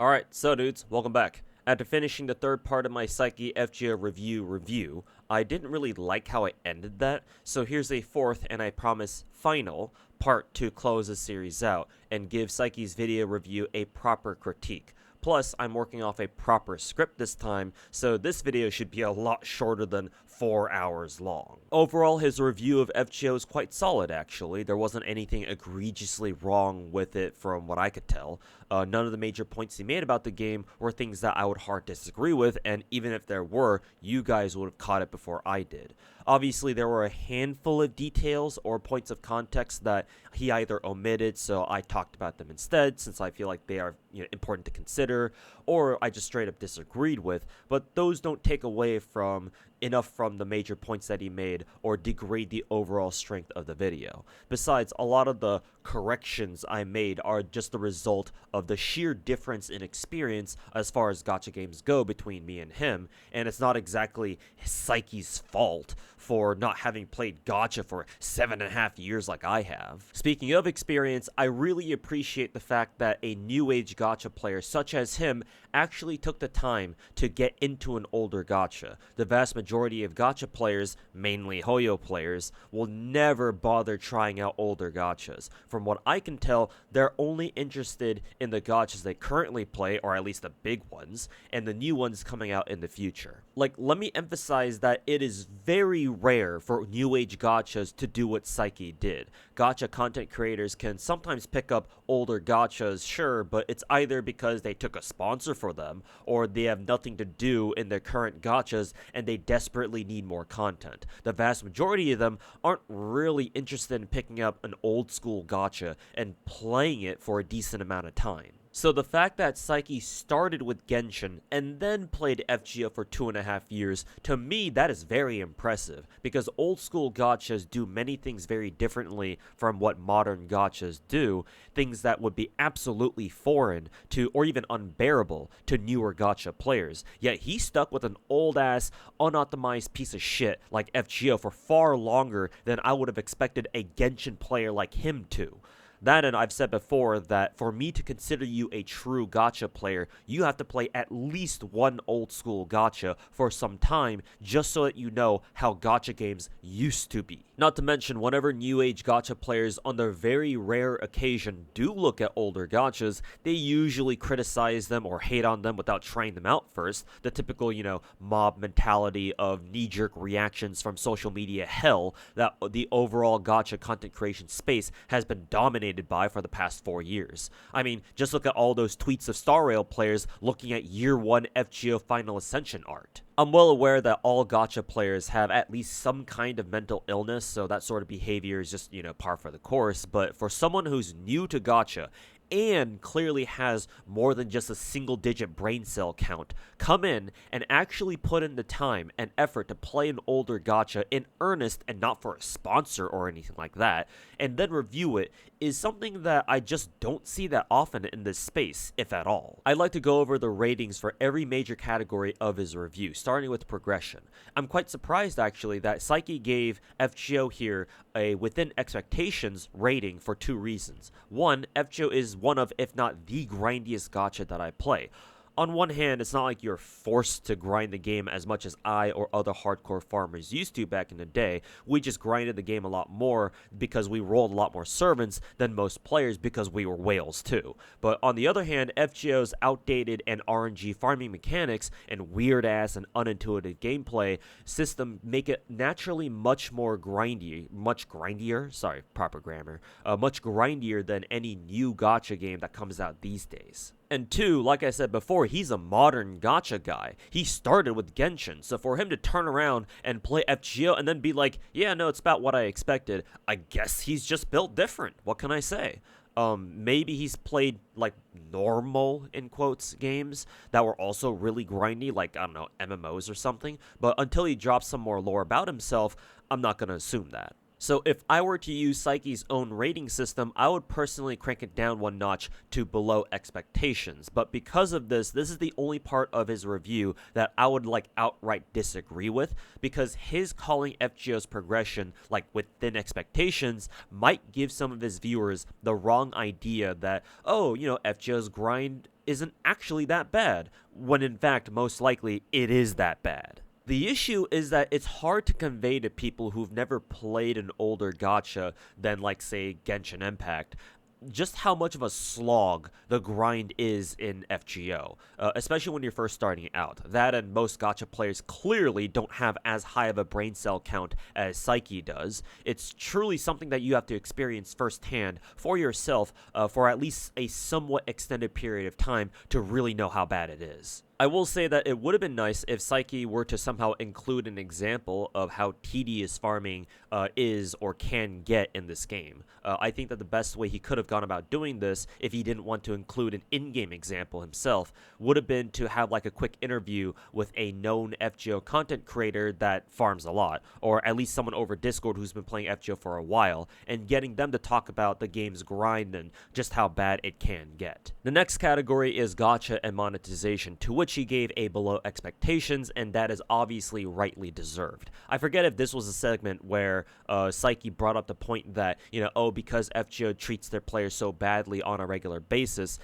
Alright, so dudes, welcome back. After finishing the third part of my Pseychie FGO review, I didn't really like how I ended that, so here's a fourth and I promise final part to close the series out and give Pseychie's video review a proper critique. Plus, I'm working off a proper script this time, so this video should be a lot shorter than 4 hours long. Overall, his review of FGO is quite solid, actually. There wasn't anything egregiously wrong with it from what I could tell. None of the major points he made about the game were things that I would hard disagree with, and even if there were, you guys would have caught it before I did. Obviously, there were a handful of details or points of context that he either omitted, so I talked about them instead, since I feel like they are important to consider, or I just straight up disagreed with, but those don't take away from enough from the major points that he made or degrade the overall strength of the video. Besides, a lot of the corrections I made are just the result of the sheer difference in experience as far as gacha games go between me and him, and it's not exactly Pseychie's fault for not having played gacha for 7.5 years like I have. Speaking of experience, I really appreciate the fact that a new age gacha player such as him actually took the time to get into an older gacha. The vast majority of gacha players, mainly Hoyo players, will never bother trying out older gachas. From what I can tell, they're only interested in the gachas they currently play, or at least the big ones, and the new ones coming out in the future. Like, let me emphasize that it is very rare for new age gachas to do what Pseychie did. Gacha content creators can sometimes pick up older gachas, sure, but it's either because they took a sponsor for them, or they have nothing to do in their current gachas and they desperately need more content. The vast majority of them aren't really interested in picking up an old school gacha and playing it for a decent amount of time. So the fact that Pseychie started with Genshin and then played FGO for 2.5 years, to me that is very impressive, because old school gachas do many things very differently from what modern gachas do, things that would be absolutely foreign to, or even unbearable to newer gacha players. Yet he stuck with an old ass, unoptimized piece of shit like FGO for far longer than I would have expected a Genshin player like him to. That, and I've said before that for me to consider you a true gacha player, you have to play at least one old school gacha for some time, just so that you know how gacha games used to be. Not to mention, whenever new age gacha players on their very rare occasion do look at older gachas, they usually criticize them or hate on them without trying them out first. The typical, mob mentality of knee-jerk reactions from social media hell that the overall gacha content creation space has been dominated by for the past 4 years. I mean, just look at all those tweets of Star Rail players looking at Year 1 FGO Final Ascension art. I'm well aware that all gacha players have at least some kind of mental illness, so that sort of behavior is just, par for the course, but for someone who's new to gacha and clearly has more than just a single-digit brain cell count, come in and actually put in the time and effort to play an older gacha in earnest and not for a sponsor or anything like that, and then review it, is something that I just don't see that often in this space, if at all. I'd like to go over the ratings for every major category of his review, starting with progression. I'm quite surprised, actually, that Pseychie gave FGO here a within expectations rating for 2 reasons. One, FGO is one of, if not the grindiest gacha that I play. On one hand, it's not like you're forced to grind the game as much as I or other hardcore farmers used to back in the day. We just grinded the game a lot more because we rolled a lot more servants than most players because we were whales too. But on the other hand, FGO's outdated and RNG farming mechanics and weird-ass and unintuitive gameplay system make it naturally much grindier than any new gacha game that comes out these days. And 2, like I said before, he's a modern gacha guy. He started with Genshin, so for him to turn around and play FGO and then be like, yeah, no, it's about what I expected, I guess he's just built different. What can I say? Maybe he's played, like, normal, in quotes, games that were also really grindy, like, I don't know, MMOs or something, but until he drops some more lore about himself, I'm not gonna assume that. So if I were to use Pseychie's own rating system, I would personally crank it down 1 notch to below expectations. But because of this is the only part of his review that I would outright disagree with, because his calling FGO's progression within expectations might give some of his viewers the wrong idea that, FGO's grind isn't actually that bad, when in fact, most likely, it is that bad. The issue is that it's hard to convey to people who've never played an older gacha than, like, say, Genshin Impact, just how much of a slog the grind is in FGO, especially when you're first starting out. That and most gacha players clearly don't have as high of a brain cell count as Pseychie does. It's truly something that you have to experience firsthand for yourself for at least a somewhat extended period of time to really know how bad it is. I will say that it would have been nice if Pseychie were to somehow include an example of how tedious farming is or can get in this game. I think that the best way he could have gone about doing this, if he didn't want to include an in-game example himself, would have been to have like a quick interview with a known FGO content creator that farms a lot, or at least someone over Discord who's been playing FGO for a while, and getting them to talk about the game's grind and just how bad it can get. The next category is gacha and monetization, to which he gave a below expectations, and that is obviously rightly deserved. I forget if this was a segment where Pseychie brought up the point that, because FGO treats their players so badly on a regular basis,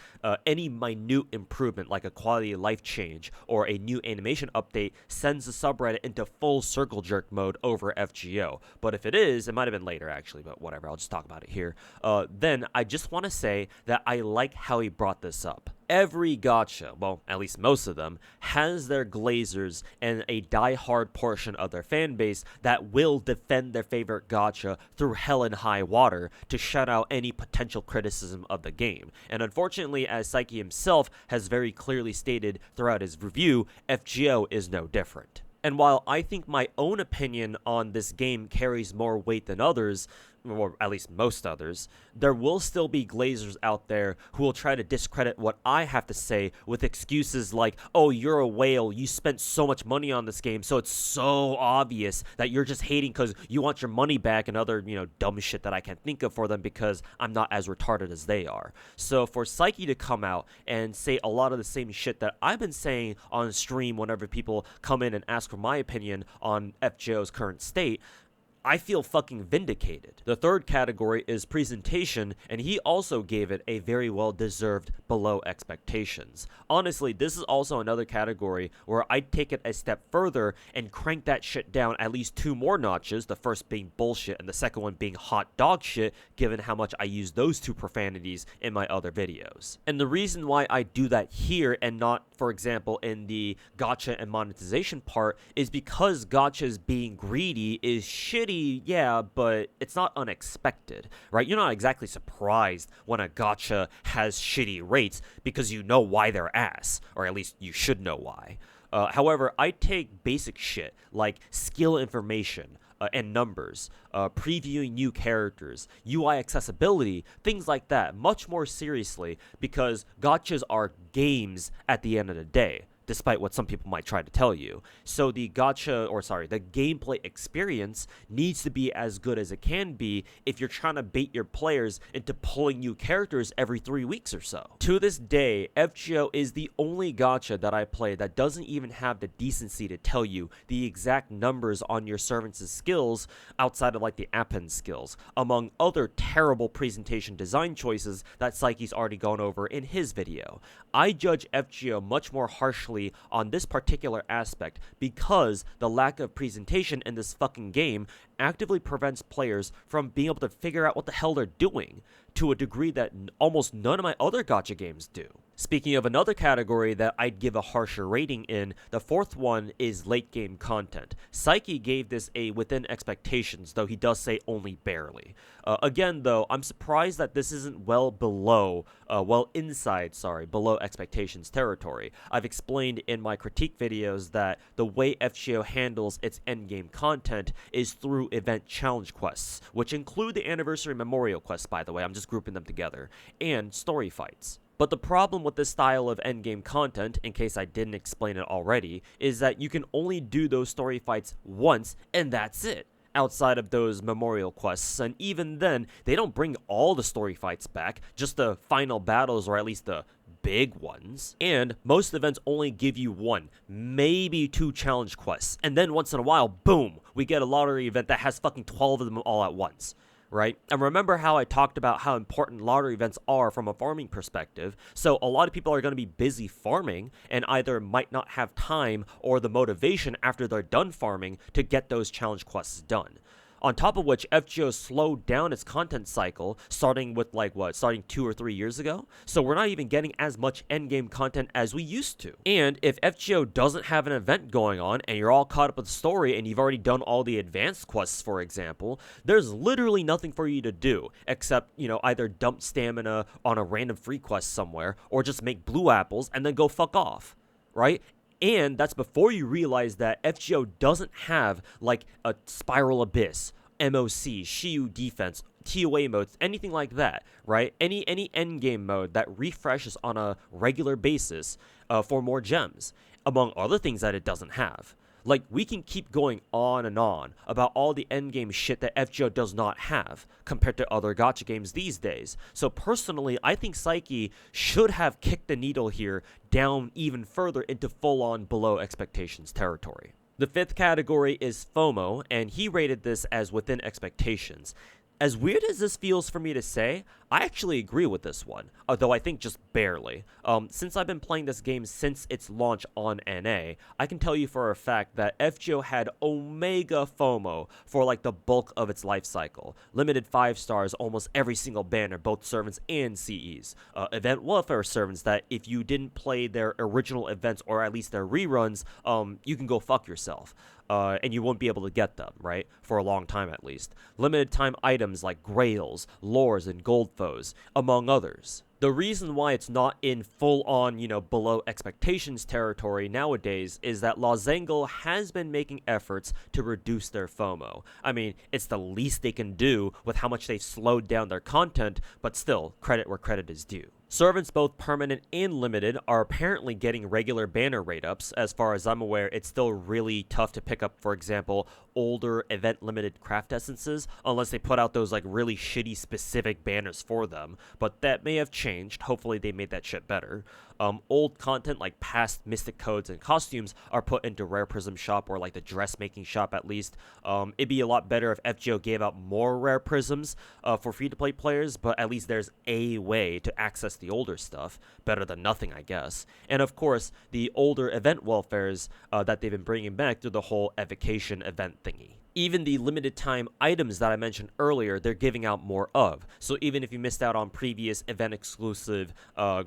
any minute improvement like a quality of life change or a new animation update sends the subreddit into full circle jerk mode over FGO. But if it is, it might have been later actually, but whatever, I'll just talk about it here. Then I just want to say that I like how he brought this up. Every gacha, well, at least most of them, has their glazers and a die-hard portion of their fanbase that will defend their favorite gacha through hell and high water to shut out any potential criticism of the game. And unfortunately, as Pseychie himself has very clearly stated throughout his review, FGO is no different. And while I think my own opinion on this game carries more weight than others, or at least most others, there will still be glazers out there who will try to discredit what I have to say with excuses like, oh, you're a whale, you spent so much money on this game, so it's so obvious that you're just hating because you want your money back, and other, dumb shit that I can't think of for them because I'm not as retarded as they are. So for Pseychie to come out and say a lot of the same shit that I've been saying on stream whenever people come in and ask for my opinion on FGO's current state, I feel fucking vindicated. The third category is presentation, and he also gave it a very well-deserved below expectations. Honestly, this is also another category where I'd take it a step further and crank that shit down at least 2 more notches, the first being bullshit and the second one being hot dog shit, given how much I use those 2 profanities in my other videos. And the reason why I do that here and not, for example, in the gacha and monetization part is because gachas being greedy is shitty, yeah, but it's not unexpected, right? You're not exactly surprised when a gacha has shitty rates because you know why they're ass, or at least you should know why. However, I take basic shit like skill information and numbers, previewing new characters, UI accessibility, things like that, much more seriously because gachas are games at the end of the day, despite what some people might try to tell you. So the gameplay experience needs to be as good as it can be if you're trying to bait your players into pulling new characters every 3 weeks or so. To this day, FGO is the only gacha that I play that doesn't even have the decency to tell you the exact numbers on your servants' skills outside of like the append skills, among other terrible presentation design choices that Pseychie's already gone over in his video. I judge FGO much more harshly on this particular aspect because the lack of presentation in this fucking game actively prevents players from being able to figure out what the hell they're doing, to a degree that almost none of my other gacha games do. Speaking of another category that I'd give a harsher rating in, the fourth one is late game content. Pseychie gave this a within expectations, though he does say only barely. Again though, I'm surprised that this isn't below expectations territory. I've explained in my critique videos that the way FGO handles its endgame content is through event challenge quests, which include the anniversary memorial quests, by the way, I'm just grouping them together, and story fights. But the problem with this style of endgame content, in case I didn't explain it already, is that you can only do those story fights once, and that's it, outside of those memorial quests, and even then, they don't bring all the story fights back, just the final battles, or at least the big ones. And most events only give you 1, maybe 2 challenge quests, and then once in a while, boom, we get a lottery event that has fucking 12 of them all at once. right? And remember how I talked about how important lottery events are from a farming perspective. So a lot of people are going to be busy farming and either might not have time or the motivation after they're done farming to get those challenge quests done. On top of which, FGO slowed down its content cycle, starting with starting 2 or 3 years ago. So we're not even getting as much endgame content as we used to. And if FGO doesn't have an event going on and you're all caught up with the story and you've already done all the advanced quests, for example, there's literally nothing for you to do except, either dump stamina on a random free quest somewhere or just make blue apples and then go fuck off, right? And that's before you realize that FGO doesn't have like a Spiral Abyss, MOC, Shiyu defense, TOA modes, anything like that, right? Any endgame mode that refreshes on a regular basis for more gems, among other things that it doesn't have. Like, we can keep going on and on about all the endgame shit that FGO does not have compared to other gacha games these days. So personally, I think Pseychie should have kicked the needle here down even further into full-on below expectations territory. The fifth category is FOMO, and he rated this as within expectations. As weird as this feels for me to say, I actually agree with this one, although I think just barely. Since I've been playing this game since its launch on NA, I can tell you for a fact that FGO had Omega FOMO for like the bulk of its life cycle. Limited 5 stars almost every single banner, both servants and CEs. Event welfare servants that if you didn't play their original events or at least their reruns, you can go fuck yourself. And you won't be able to get them, right? For a long time at least. Limited time items like grails, lores, and gold foes, among others. The reason why it's not in full-on, below expectations territory nowadays is that Lozengle has been making efforts to reduce their FOMO. I mean, it's the least they can do with how much they've slowed down their content, but still, credit where credit is due. Servants, both permanent and limited, are apparently getting regular banner rate-ups. As far as I'm aware, it's still really tough to pick up, for example, older event-limited craft essences, unless they put out those really shitty specific banners for them, but that may have changed. Hopefully they made that shit better. Old content like past mystic codes and costumes are put into Rare Prism shop or like the dressmaking shop at least. It'd be a lot better if FGO gave out more Rare Prisms for free-to-play players, but at least there's a way to access the older stuff. Better than nothing, I guess. And of course, the older event welfares that they've been bringing back through the whole evocation event thingy. Even the limited time items that I mentioned earlier, they're giving out more of. So even if you missed out on previous event exclusive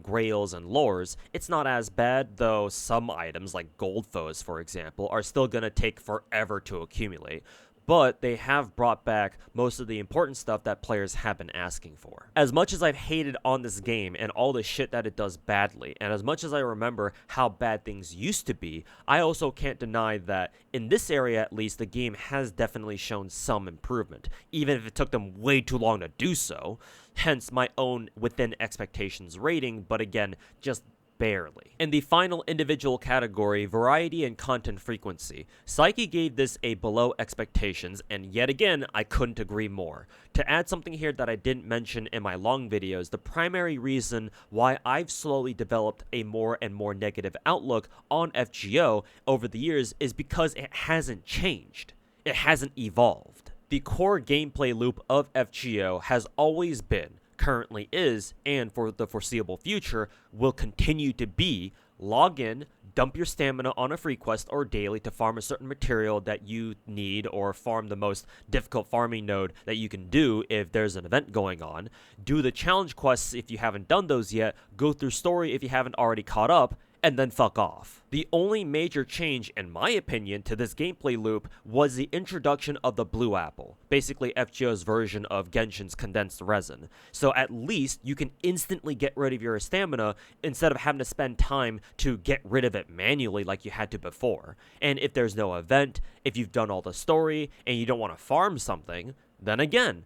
grails and lores, it's not as bad, though some items like gold foes, for example, are still going to take forever to accumulate. But they have brought back most of the important stuff that players have been asking for. As much as I've hated on this game and all the shit that it does badly, and as much as I remember how bad things used to be, I also can't deny that in this area at least, the game has definitely shown some improvement, even if it took them way too long to do so. Hence my own within expectations rating, but again, just barely. In the final individual category, variety and content frequency, Pseychie gave this a below expectations, and yet again, I couldn't agree more. To add something here that I didn't mention in my long videos, the primary reason why I've slowly developed a more and more negative outlook on FGO over the years is because it hasn't changed. It hasn't evolved. The core gameplay loop of FGO has always been, currently is, and for the foreseeable future will continue to be, log in, dump your stamina on a free quest or daily to farm a certain material that you need or farm the most difficult farming node that you can do if there's an event going on, do the challenge quests if you haven't done those yet, go through story if you haven't already caught up, and then fuck off. The only major change, in my opinion, to this gameplay loop was the introduction of the blue apple, basically FGO's version of Genshin's condensed resin. So at least you can instantly get rid of your stamina instead of having to spend time to get rid of it manually like you had to before. And if there's no event, if you've done all the story, and you don't want to farm something, then again,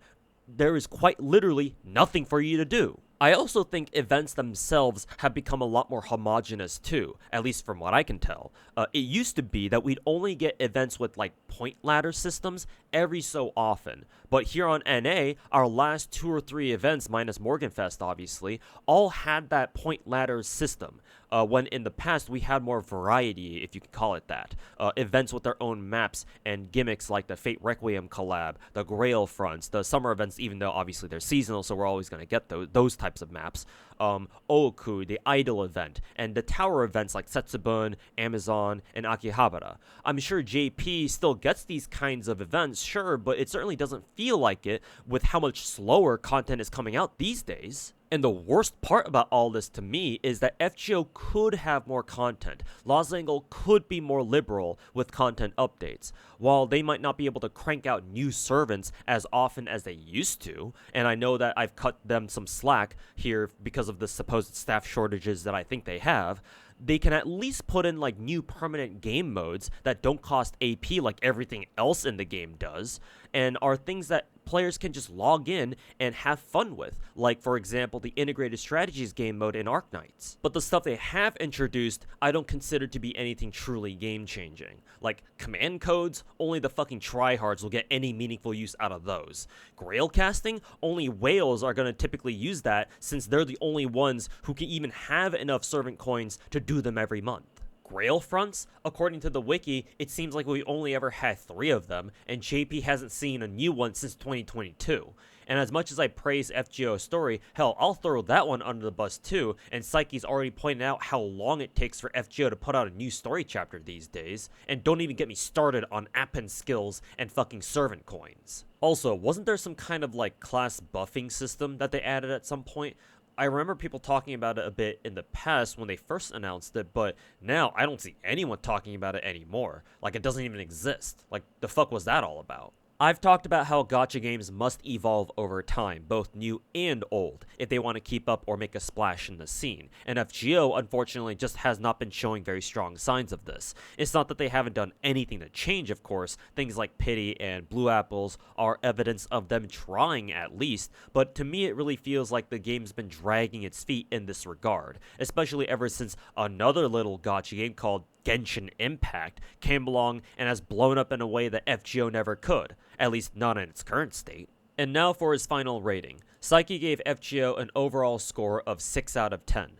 there is quite literally nothing for you to do. I also think events themselves have become a lot more homogenous too, at least from what I can tell. It used to be that we'd only get events with like point ladder systems every so often, but here on NA, our last 2 or 3 events, minus Morganfest obviously, all had that point ladder system. when in the past we had more variety, if you could call it that. Events with their own maps and gimmicks like the Fate Requiem collab, the Grail fronts, the summer events, even though obviously they're seasonal, so we're always going to get those types of maps. Ooku, the Idol event, and the tower events like Setsubun, Amazon, and Akihabara. I'm sure JP still gets these kinds of events, sure, but it certainly doesn't feel like it with how much slower content is coming out these days. And the worst part about all this to me is that FGO could have more content. Losangle could be more liberal with content updates. While they might not be able to crank out new servants as often as they used to, and I know that I've cut them some slack here because of the supposed staff shortages that I think they have, they can at least put in like new permanent game modes that don't cost AP like everything else in the game does, and are things that players can just log in and have fun with, like for example the integrated strategies game mode in Arknights. But the stuff they have introduced I don't consider to be anything truly game changing. Like command codes, only the fucking tryhards will get any meaningful use out of those. Grail casting, only whales are going to typically use that since they're the only ones who can even have enough servant coins to do them every month. Grail fronts? According to the wiki, it seems like we only ever had 3 of them, and JP hasn't seen a new one since 2022. And as much as I praise FGO's story, hell, I'll throw that one under the bus too, and Pseychie's already pointed out how long it takes for FGO to put out a new story chapter these days, and don't even get me started on Appen skills and fucking servant coins. Also, wasn't there some kind of like class buffing system that they added at some point? I remember people talking about it a bit in the past when they first announced it, but now I don't see anyone talking about it anymore. Like, it doesn't even exist. Like, the fuck was that all about? I've talked about how gacha games must evolve over time, both new and old, if they want to keep up or make a splash in the scene, and FGO unfortunately just has not been showing very strong signs of this. It's not that they haven't done anything to change, of course. Things like Pity and Blue Apples are evidence of them trying at least, but to me it really feels like the game's been dragging its feet in this regard, especially ever since another little gacha game called Genshin Impact came along and has blown up in a way that FGO never could, at least not in its current state. And now for his final rating. Pseychie gave FGO an overall score of 6 out of 10.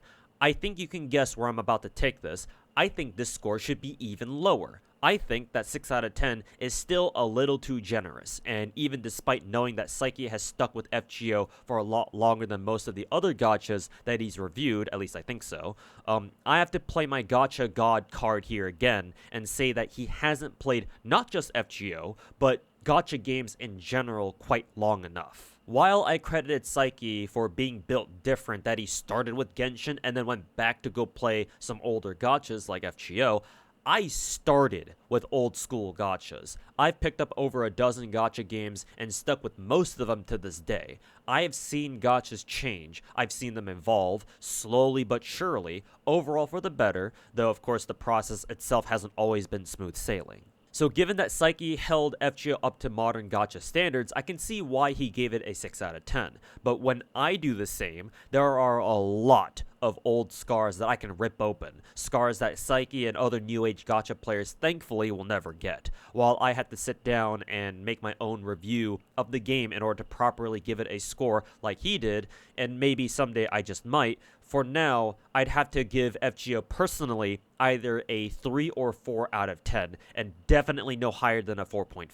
I think you can guess where I'm about to take this. I think this score should be even lower. I think that 6 out of 10 is still a little too generous, and even despite knowing that Pseychie has stuck with FGO for a lot longer than most of the other gachas that he's reviewed, at least I think so, I have to play my gacha god card here again and say that he hasn't played not just FGO, but gacha games in general quite long enough. While I credited Pseychie for being built different, that he started with Genshin and then went back to go play some older gachas like FGO, I started with old school gachas. I've picked up over a dozen gacha games and stuck with most of them to this day. I have seen gachas change. I've seen them evolve, slowly but surely, overall for the better, though of course the process itself hasn't always been smooth sailing. So given that Pseychie held FGO up to modern gacha standards, I can see why he gave it a 6 out of 10. But when I do the same, there are a lot of old scars that I can rip open. Scars that Pseychie and other new age gacha players thankfully will never get. While I had to sit down and make my own review of the game in order to properly give it a score like he did, and maybe someday I just might, for now, I'd have to give FGO personally either a 3 or 4 out of 10, and definitely no higher than a 4.5.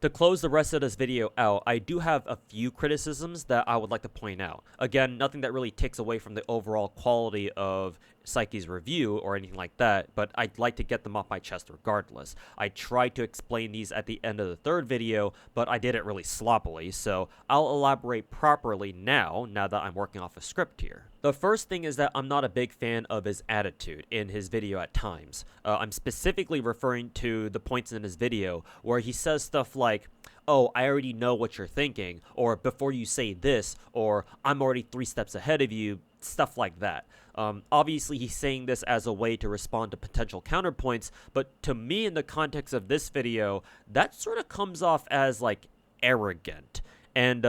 To close the rest of this video out, I do have a few criticisms that I would like to point out. Again, nothing that really takes away from the overall quality of Pseychie's review or anything like that, but I'd like to get them off my chest regardless. I tried to explain these at the end of the third video, but I did it really sloppily, so I'll elaborate properly now that I'm working off a script here. The first thing is that I'm not a big fan of his attitude in his video at times. I'm specifically referring to the points in his video where he says stuff like, "Oh, I already know what you're thinking," or "before you say this," or "I'm already 3 steps ahead of you," stuff like that. Obviously, he's saying this as a way to respond to potential counterpoints, but to me, in the context of this video, that sort of comes off as, like, arrogant. And,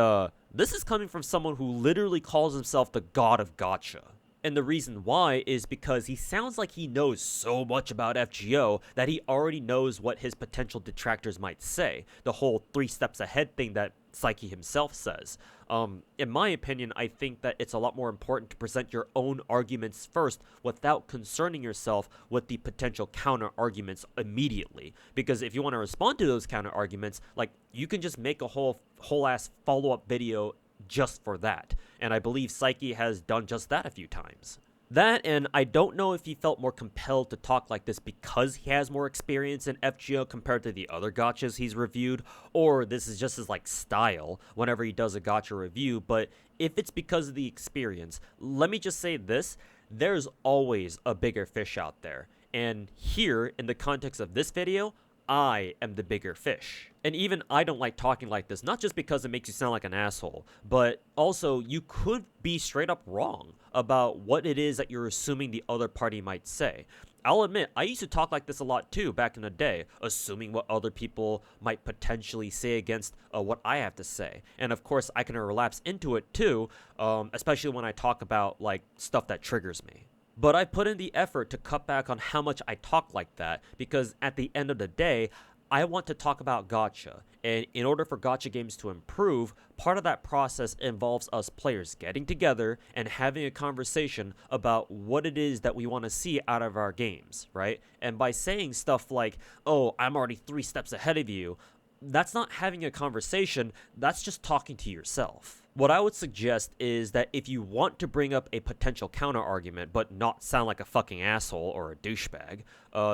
this is coming from someone who literally calls himself the god of gacha. And the reason why is because he sounds like he knows so much about FGO that he already knows what his potential detractors might say. The whole 3 steps ahead thing that Pseychie himself says. In my opinion, I think that it's a lot more important to present your own arguments first without concerning yourself with the potential counter arguments immediately. Because if you want to respond to those counter arguments, like, you can just make a whole ass follow-up video just for that, and I believe Pseychie has done just that a few times. That, and I don't know if he felt more compelled to talk like this because he has more experience in FGO compared to the other gachas he's reviewed, or this is just his, like, style whenever he does a gacha review, but if it's because of the experience, let me just say this, there's always a bigger fish out there, and here, in the context of this video, I am the bigger fish. And even I don't like talking like this, not just because it makes you sound like an asshole, but also you could be straight up wrong about what it is that you're assuming the other party might say. I'll admit, I used to talk like this a lot too back in the day, assuming what other people might potentially say against what I have to say. And of course, I can relapse into it too, especially when I talk about, like, stuff that triggers me. But I put in the effort to cut back on how much I talk like that, because at the end of the day, I want to talk about gacha, and in order for gacha games to improve, part of that process involves us players getting together and having a conversation about what it is that we want to see out of our games, right? And by saying stuff like, oh, I'm already 3 steps ahead of you, that's not having a conversation, that's just talking to yourself. What I would suggest is that if you want to bring up a potential counter argument but not sound like a fucking asshole or a douchebag,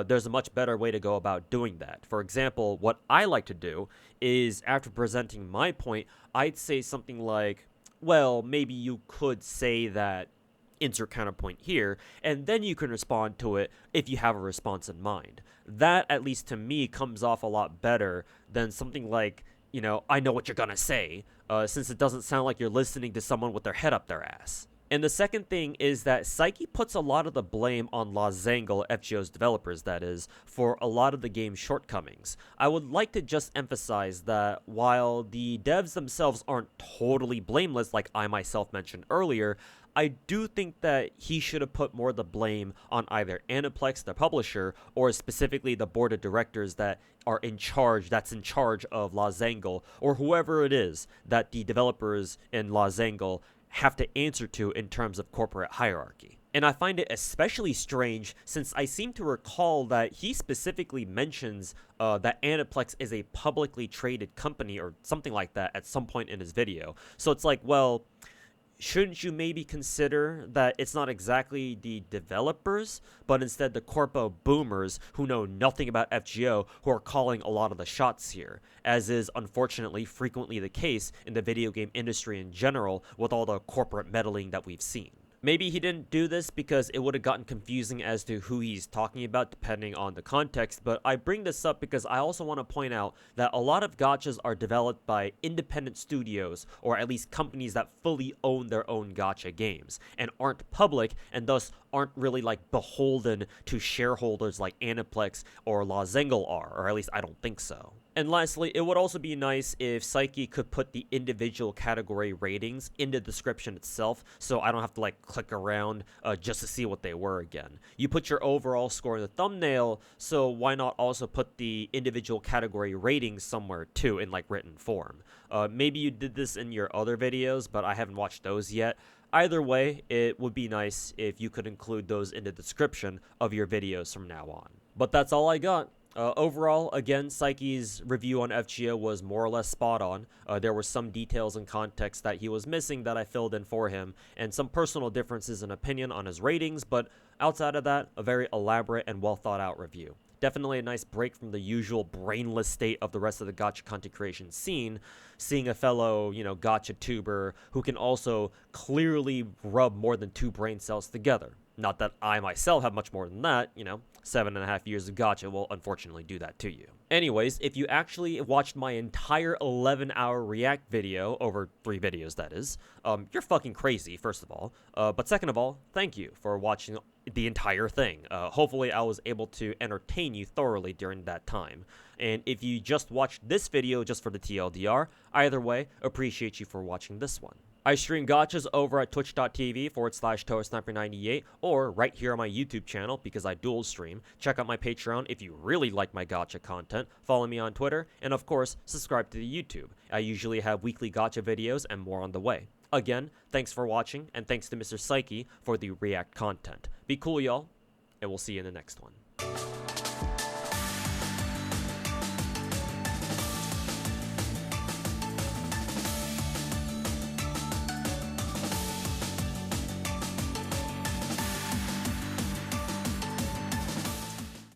there's a much better way to go about doing that. For example, what I like to do is, after presenting my point, I'd say something like, well, maybe you could say that, insert counterpoint here, and then you can respond to it if you have a response in mind. That, at least to me, comes off a lot better than something like, you know, I know what you're gonna say, since it doesn't sound like you're listening to someone with their head up their ass. And the second thing is that Pseychie puts a lot of the blame on Losangle, FGO's developers that is, for a lot of the game's shortcomings. I would like to just emphasize that while the devs themselves aren't totally blameless like I myself mentioned earlier, I do think that he should have put more of the blame on either Aniplex, the publisher, or specifically the board of directors that's in charge of Losangle, or whoever it is that the developers in Losangle have to answer to in terms of corporate hierarchy. And I find it especially strange since I seem to recall that he specifically mentions that Aniplex is a publicly traded company or something like that at some point in his video. So it's like, well, shouldn't you maybe consider that it's not exactly the developers, but instead the corpo boomers who know nothing about FGO who are calling a lot of the shots here, as is unfortunately frequently the case in the video game industry in general with all the corporate meddling that we've seen. Maybe he didn't do this because it would have gotten confusing as to who he's talking about depending on the context, but I bring this up because I also want to point out that a lot of gachas are developed by independent studios, or at least companies that fully own their own gacha games, and aren't public, and thus aren't really, like, beholden to shareholders like Aniplex or Losangle are, or at least I don't think so. And lastly, it would also be nice if Pseychie could put the individual category ratings in the description itself, so I don't have to, like, click around just to see what they were again. You put your overall score in the thumbnail, so why not also put the individual category ratings somewhere too in, like, written form? Maybe you did this in your other videos, but I haven't watched those yet. Either way, it would be nice if you could include those in the description of your videos from now on. But that's all I got. Overall, again, Pseychie's review on FGO was more or less spot on. There were some details and context that he was missing that I filled in for him, and some personal differences in opinion on his ratings, but outside of that, a very elaborate and well thought out review. Definitely a nice break from the usual brainless state of the rest of the gacha content creation scene, seeing a fellow, gacha tuber who can also clearly rub more than 2 brain cells together. Not that I myself have much more than that, 7.5 years of gacha will unfortunately do that to you. Anyways, if you actually watched my entire 11-hour react video, over 3 videos that is, you're fucking crazy, first of all. But second of all, thank you for watching the entire thing. Hopefully I was able to entertain you thoroughly during that time. And if you just watched this video just for the TLDR, either way, appreciate you for watching this one. I stream gachas over at twitch.tv/ToaSniper98 or right here on my YouTube channel because I dual stream. Check out my Patreon if you really like my gacha content. Follow me on Twitter, and of course, subscribe to the YouTube. I usually have weekly gacha videos and more on the way. Again, thanks for watching, and thanks to Mr. Pseychie for the React content. Be cool, y'all, and we'll see you in the next one.